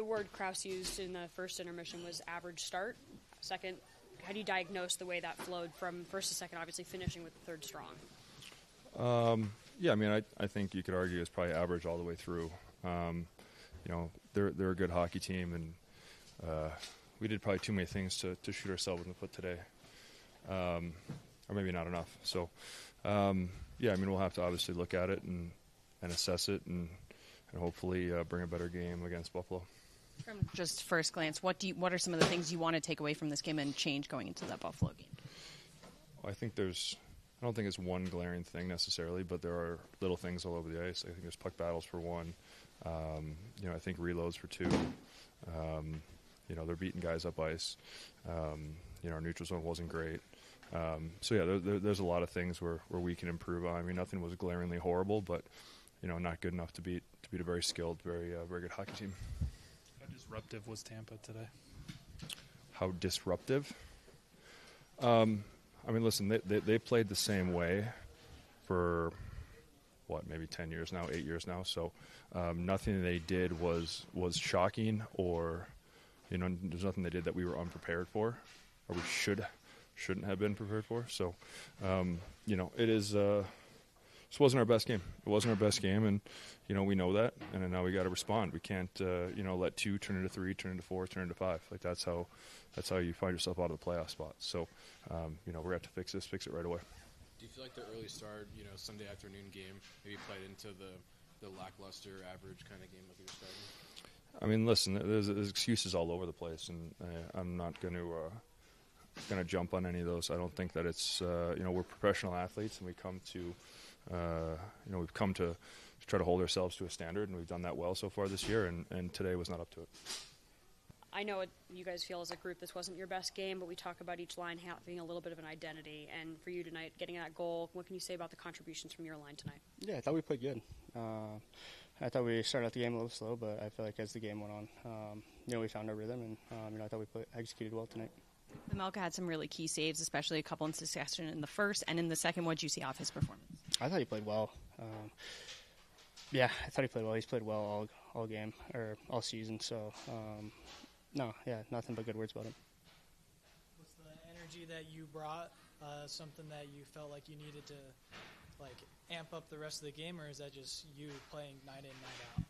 word Krause used in the first intermission was average start. Second, how do you diagnose the way that flowed from first to second, obviously finishing with the third strong? Yeah, I mean, I think you could argue it's probably average all the way through. They're a good hockey team, and we did probably too many things to shoot ourselves in the foot today, or maybe not enough. So, I mean, we'll have to obviously look at it and assess it, and hopefully bring a better game against Buffalo. From just first glance, what are some of the things you want to take away from this game and change going into that Buffalo game? Well, I don't think it's one glaring thing necessarily, but there are little things all over the ice. I think there's puck battles for one. I think reloads for two. They're beating guys up ice. Our neutral zone wasn't great. There's a lot of things where we can improve on. I mean, nothing was glaringly horrible, but not good enough to beat a very skilled, very good hockey team. How disruptive was Tampa today? How disruptive? I mean, listen, they played the same way for, maybe 10 years now, 8 years now. So nothing they did was shocking, or, there's nothing they did that we were unprepared for, or we shouldn't have been prepared for. So, it is, this wasn't our best game. It wasn't our best game, and, we know that, and now we got to respond. We can't, let 2 turn into 3, turn into 4, turn into 5. Like, that's how you find yourself out of the playoff spot. So, we're going to have to fix it right away. Do you feel like the early start, Sunday afternoon game, maybe played into the lackluster average kind of game like you were starting? I mean, listen, there's excuses all over the place, and I'm not going to jump on any of those. I don't think that it's we're professional athletes, and we've come to try to hold ourselves to a standard, and we've done that well so far this year, and today was not up to it. I know you guys feel as a group this wasn't your best game, but we talk about each line having a little bit of an identity. And for you tonight, getting that goal, what can you say about the contributions from your line tonight? Yeah, I thought we played good. I thought we started out the game a little slow, but I feel like as the game went on, we found our rhythm, and I thought we executed well tonight. Melka had some really key saves, especially a couple in succession in the first and in the second. What did you see off his performance? I thought he played well. I thought he played well. He's played well all game, or all season, so... nothing but good words about him. Was the energy that you brought something that you felt like you needed to amp up the rest of the game, or is that just you playing night in, night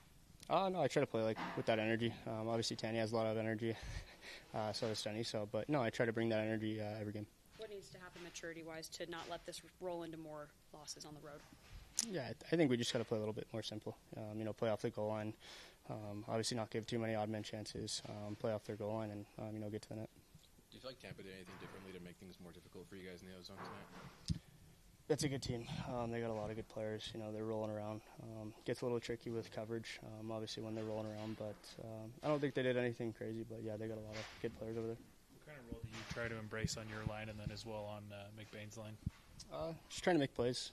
out? No, I try to play with that energy. Obviously, Tanny has a lot of energy, so does Stenny. But I try to bring that energy every game. What needs to happen maturity-wise to not let this roll into more losses on the road? Yeah, I think we just got to play a little bit more simple. Play off the goal line. Obviously not give too many odd man chances, play off their goal line, and get to the net. Do you feel like Tampa did anything differently to make things more difficult for you guys in the ozone tonight? It's a good team. They got a lot of good players. They're rolling around. Gets a little tricky with coverage, obviously, when they're rolling around. But I don't think they did anything crazy. But, yeah, they got a lot of good players over there. What kind of role do you try to embrace on your line and then as well on McBain's line? Just trying to make plays,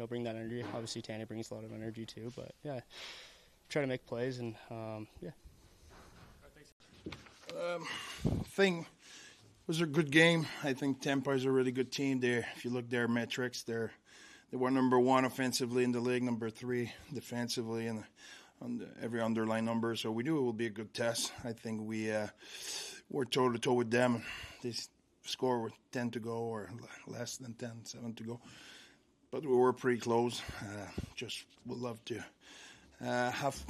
bring that energy. Obviously, Tanny brings a lot of energy too. But, yeah, try to make plays and, yeah. I think it was a good game. I think Tampa is a really good team. If you look at their metrics, they were number 1 offensively in the league, number 3 defensively, and on every underlying number. So we knew it would be a good test. I think we're toe-to-toe with them. They score with 10 to go or less than 10, 7 to go. But we were pretty close. Just would love to have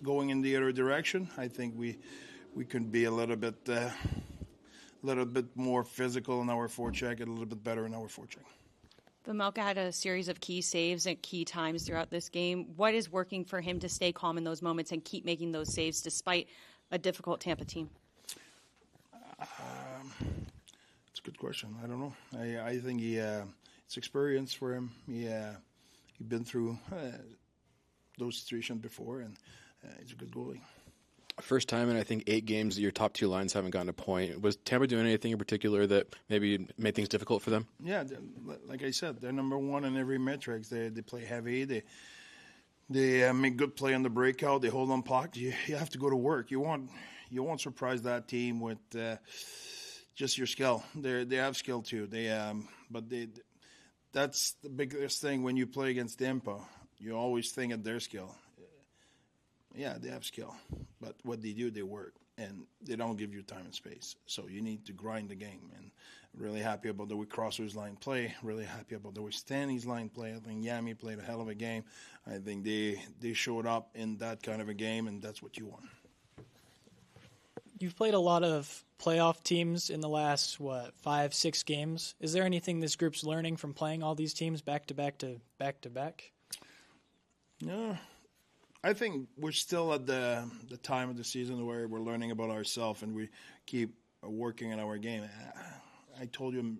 going in the other direction. I think we can be a little bit more physical in our forecheck, and a little bit better in our forecheck. Melka had a series of key saves at key times throughout this game. What is working for him to stay calm in those moments and keep making those saves despite a difficult Tampa team? It's a good question. I don't know. I think it's experience for him. He's been through those situations before, and he's a good goalie. First time in, I think, 8 games that your top 2 lines haven't gotten a point. Was Tampa doing anything in particular that maybe made things difficult for them? Yeah, like I said, they're number 1 in every metrics. They play heavy. They make good play on the breakout. They hold on puck. You have to go to work. You won't surprise that team with just your skill. They have skill too. That's the biggest thing when you play against Tampa. You always think of their skill. Yeah, they have skill, but what they do, they work, and they don't give you time and space. So you need to grind the game. And really happy about the way Crosser's line play. Really happy about the way Stanley's line play. I think Yami played a hell of a game. I think they showed up in that kind of a game, and that's what you want. You've played a lot of playoff teams in the last, 5-6 games. Is there anything this group's learning from playing all these teams back to back to back to back? No, I think we're still at the time of the season where we're learning about ourselves and we keep working on our game. I told you,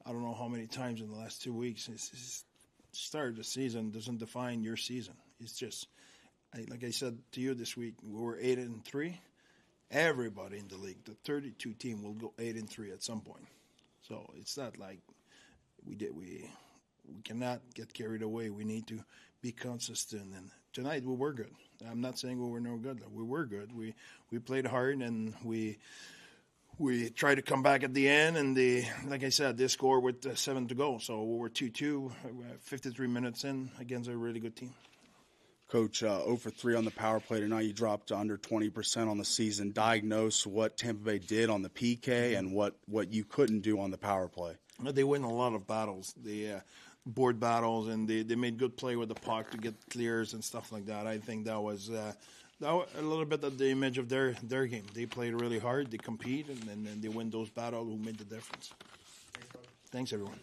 I don't know how many times in the last 2 weeks, it's start of the season doesn't define your season. It's just, like I said to you this week, we were 8-3. Everybody in the league, the 32 team, will go 8-3 at some point. So it's not like we cannot get carried away. We need to be consistent. And tonight we were good. I'm not saying we were no good. We were good. We played hard and we tried to come back at the end. And like I said, they scored with 7 to go. So we were 2-2, 53 minutes in against a really good team. Coach, 0 for 3 on the power play tonight. You dropped to under 20% on the season. Diagnose what Tampa Bay did on the PK and what you couldn't do on the power play. They win a lot of battles, board battles, and they made good play with the puck to get clears and stuff like that. I think that was a little bit of the image of their game. They played really hard, they compete, and then they win those battles who made the difference. Thanks, everyone.